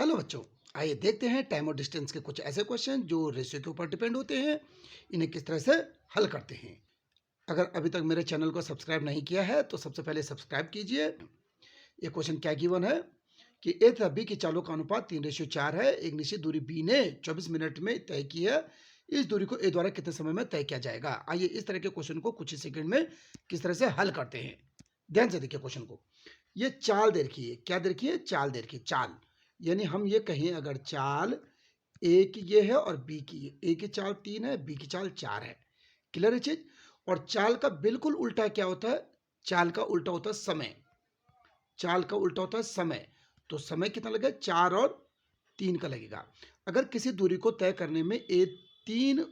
Hello बच्चों, आइए देखते हैं टाइम और डिस्टेंस के कुछ ऐसे क्वेश्चन जो रेशियो के ऊपर डिपेंड होते हैं। इन्हें किस तरह से हल करते हैं। अगर अभी तक मेरे चैनल को सब्सक्राइब नहीं किया है तो सबसे पहले सब्सक्राइब कीजिए। ये क्वेश्चन क्या गिवन है कि ए तथा बी की चालों का अनुपात 3:4 है। एक निश्चित दूरी बी ने 24 मिनट में तय की है। इस दूरी को ए द्वारा कितने समय में तय किया जाएगा। आइए इस तरह के क्वेश्चन को कुछ ही सेकंड में किस तरह से हल करते हैं। ध्यान से देखिए क्वेश्चन को। ये चाल दे रखी है, क्या दे रखी है? चाल दे रखी है। चाल यानी हम ये कहें अगर चाल ए की ये है और बी की ए की चाल 3 है, बी की चाल 4 है। क्लियर है चीज? और चाल का बिल्कुल उल्टा क्या होता है? चाल का उल्टा होता है समय। चाल का उल्टा होता है समय। तो समय कितना लगेगा? 4 और 3 का लगेगा। अगर किसी दूरी को तय करने में ए 3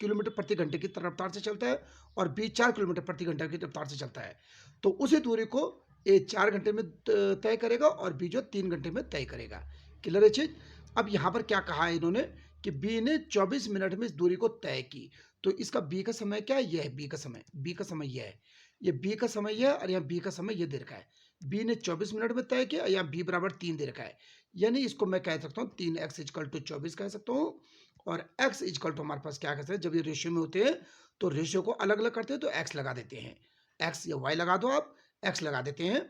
किलोमीटर प्रति घंटे की रफ्तार से चलता है और बी 4 किलोमीटर प्रति घंटे की रफ्तार से चलता है, तो उसी दूरी को ए 4 घंटे में तय करेगा और बी जो 3 घंटे में तय करेगा। क्लियर है चीज? अब यहाँ पर क्या कहा है इन्होंने कि बी ने 24 मिनट में इस दूरी को तय की, तो इसका बी का समय क्या है? यह है बी का समय। बी का समय यह है, ये बी का समय यह है और यहाँ बी का समय यह दे रखा है। बी ने 24 मिनट में तय किया, यहाँ बी बराबर 3 दे रखा है। यानी इसको मैं कह सकता हूँ 3x इक्वल टू 24 कह सकता हूँ। और x इक्वल टू हमारे पास क्या कह सकते हैं? जब ये रेशियो में होते हैं तो रेशियो को अलग अलग करते हैं तो x लगा देते हैं। x या y लगा दो, आप x लगा देते हैं।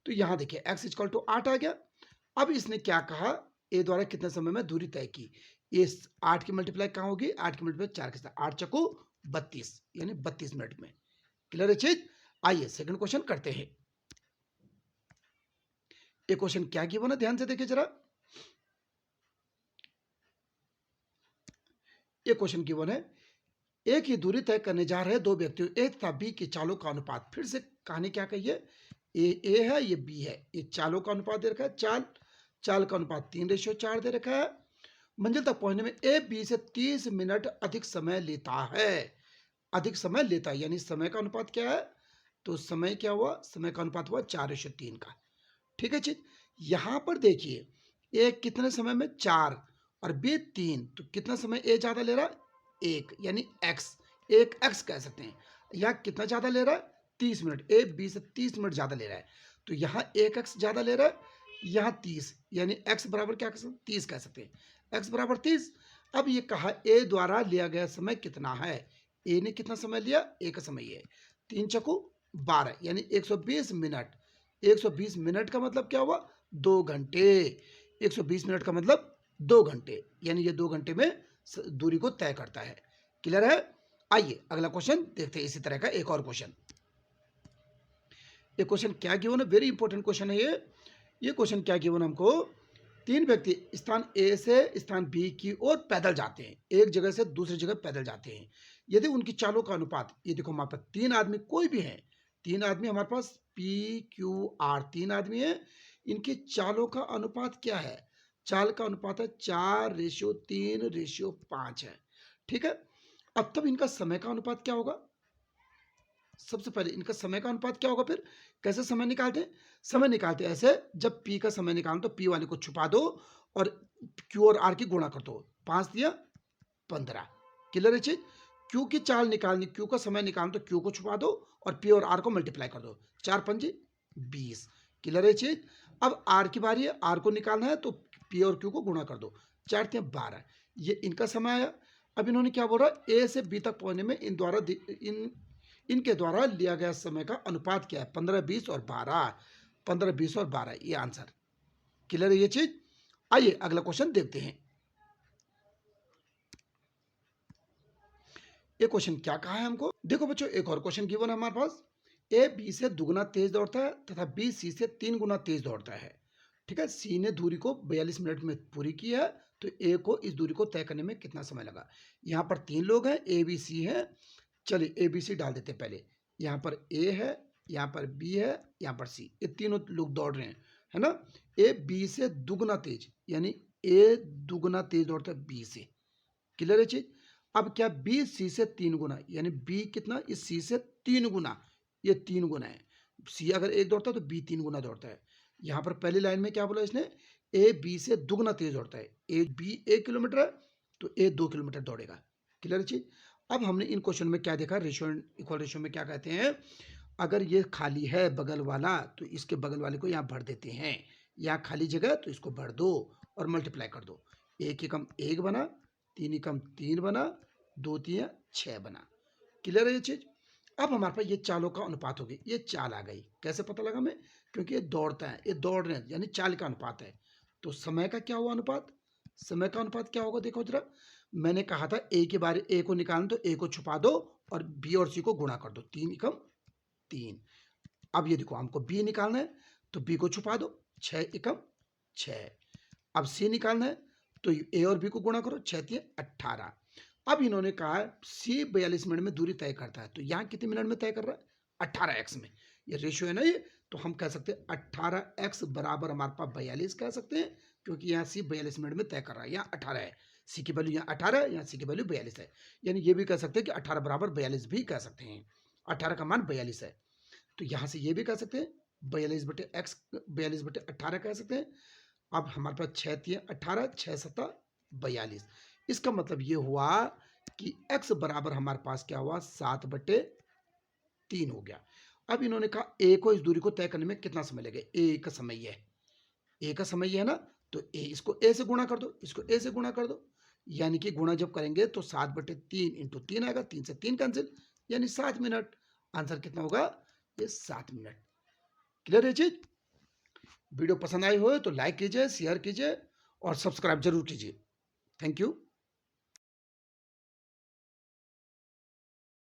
तो यहाँ देखिए x इक्वल टू 8 आ गया। अब इसने क्या कहा? ए द्वारा कितने समय में दूरी तय की। इस 8 की मल्टीप्लाई कहाँ होगी? 8 की मल्टीप्लाई 4 के साथ 8 चक्कू 32 यानी 32 मिनट में। क्लियर है चीज? आइए सेकंड क्वेश्चन करते हैं। ये क्वेश्चन क्या गिवन है? ध्यान से देखिए जरा। ये क्वेश्चन गिवन है, एक ही दूरी तय करने जा रहे दो व्यक्तियों ए तथा बी की चालों का अनुपात। फिर से कहानी क्या कही है? ए है, ये बी है। ये चालों का अनुपात दे रखा है। चाल चाल का अनुपात 3:4 दे रखा है। मंजिल तक पहुंचने में ए बी से 30 मिनट अधिक समय लेता है। अधिक समय लेता है यानी समय का अनुपात क्या है? तो समय क्या हुआ? समय का अनुपात हुआ 4:3 का। ठीक है चीज? यहां पर देखिए ए कितने समय में? 4 और बी 3, तो कितना समय ए ज्यादा ले रहा है? 1 यानी x। एक x कह सकते हैं। यहाँ कितना ज्यादा ले रहा है? 30 मिनट। ए बी से 30 मिनट ज्यादा ले रहा है, तो यहाँ 1x ज्यादा ले रहा है, यहाँ 30 यानी x बराबर क्या कह सकते हैं? 30 कह सकते हैं। x बराबर 30। अब ये कहा ए द्वारा लिया गया समय कितना है? ए ने कितना समय लिया? ए का समय है 3 चक्कू 12 यानी 120 मिनट। 120 मिनट का मतलब क्या हुआ? 2 घंटे। 120 मिनट का मतलब 2 घंटे, यानी ये 2 घंटे में दूरी को तय करता है। क्लियर है? आइए अगला क्वेश्चन देखते हैं। इसी तरह का एक और क्वेश्चन। ये क्वेश्चन क्या गिवन है? वेरी इंपॉर्टेंट क्वेश्चन है ये क्वेश्चन क्या गिवन हमको? 3 व्यक्ति स्थान ए से स्थान बी की ओर पैदल जाते हैं। एक जगह से दूसरी जगह पैदल जाते हैं। यदि उनकी चालों का अनुपात, ये देखो हमारे पास 3 आदमी कोई भी है, 3 आदमी हमारे पास पी क्यू आर 3 आदमी है। इनकी चालों का अनुपात क्या है? चाल का अनुपात है 4:3:5 है। ठीक है? अब तब इनका समय का अनुपात क्या होगा? सबसे पहले इनका समय का अनुपात क्या होगा? फिर कैसे समय निकालते हैं? समय निकालते हैं ऐसे, जब पी का समय निकालो तो पी वाले को छुपा दो और क्यू और आर की गुणा कर दो। 5 दिया 15। क्लियर है चीज? क्यू की चाल निकालनी, क्यू का समय निकालना तो क्यू को छुपा दो और पी और आर को मल्टीप्लाई कर दो। 4 पंजी 20। क्लियर है चीज? अब आर की बारी है, आर को निकालना है तो पी और क्यू को गुणा कर दो। 4 12। ये इनका समय आया। अब इन्होंने क्या बोला? ए से बी तक पहुंचने में इनके द्वारा लिया गया समय का अनुपात क्या है? 15 20 और 12। 15 20 और 12 ये आंसर। क्लियर है ये चीज? आइए अगला क्वेश्चन देखते हैं। ये क्वेश्चन क्या कहा है हमको? देखो बच्चों, एक और क्वेश्चन गिवन है हमारे पास। ए बी से दुगना तेज दौड़ता है तथा बी सी से 3 गुना तेज दौड़ता है। ठीक है? सी ने दूरी को 42 मिनट में पूरी की है, तो ए को इस दूरी को तय करने में कितना समय लगा? यहाँ पर 3 लोग हैं, ए बी सी है। चलिए ए बी सी डाल देते हैं पहले। यहाँ पर ए है, यहाँ पर बी है, यहाँ पर सी, ये तीनों लोग दौड़ रहे हैं, है ना? ए बी से दुगना तेज यानी ए दुगना तेज दौड़ता है बी से। क्लियर है चीज? अब क्या? बी सी से 3 गुना यानी बी कितना? इस सी से 3 गुना, ये 3 गुना है। सी अगर 1 दौड़ता है तो बी 3 गुना दौड़ता है। यहाँ पर पहली लाइन में क्या बोला इसने? ए बी से दुगना तेज दौड़ता है। ए बी 1 किलोमीटर है तो ए 2 किलोमीटर दौड़ेगा। क्लियर है चीज? अब हमने इन क्वेश्चन में क्या देखा? रेशियो इक्वल रेशियो में क्या कहते हैं? अगर ये खाली है बगल वाला तो इसके बगल वाले को यहाँ भर देते हैं। यहाँ खाली जगह तो इसको भर दो और मल्टीप्लाई कर दो। 1 एकम 1 बना, 3 एकम 3 बना, 2 3 6 बना। क्लियर है ये चीज। अब हमारे पास ये चालों का अनुपात हो गई, ये चाल आ गई। कैसे पता लगा हमें? क्योंकि ये दौड़ता है, ये दौड़ रहे हैं, यानी चाल का अनुपात है। तो समय का क्या हुआ अनुपात? समय का अनुपात क्या होगा देखो जरा। मैंने कहा था ए के बारे ए को निकालना, तो ए को छुपा दो और बी और सी को गुणा कर दो। 3 एकम 3। अब ये देखो हमको बी निकालना है, तो बी को छुपा दो, 6 एकम 6। अब सी निकालना है, तो ए और बी को गुणा करो, 6 3 18। अब इन्होंने कहा सी 42 मिनट में दूरी तय करता है, तो यहाँ कितने मिनट में तय कर रहा है? 18x में। ये रेशियो है ना ये, तो हम कह सकते हैं 18x बराबर हमारे पास 42 कह सकते हैं, क्योंकि यहाँ सी 42 मिनट में तय कर रहा है। यहाँ 18 है, सी की वैल्यू यहाँ 18 है, यहाँ सी की वैल्यू 42 है। यानी ये भी कह सकते हैं कि 18 बराबर 42 भी कह सकते हैं। 18 का मान 42 है, तो यहाँ से ये भी कह सकते हैं 42/x 42/18 कह सकते हैं। अब हमारे पास 6 3 18, 6 7 42। इसका मतलब ये हुआ कि x बराबर हमारे पास क्या हुआ? 7/3 हो गया। अब इन्होंने कहा ए को इस दूरी को तय करने में कितना समय लगेगा? ए का समय है, ए का समय है ना, तो ए इसको ए से गुणा कर दो, इसको ए से गुणा कर दो। यानी कि गुणा जब करेंगे तो 7/3 इंटू 3 आएगा, 3 से 3 कैंसिल, यानी 7 मिनट। आंसर कितना होगा? ये 7 मिनट। क्लियर है चीज? वीडियो पसंद आई हो तो लाइक कीजिए, शेयर कीजिए और सब्सक्राइब जरूर कीजिए। Thank you.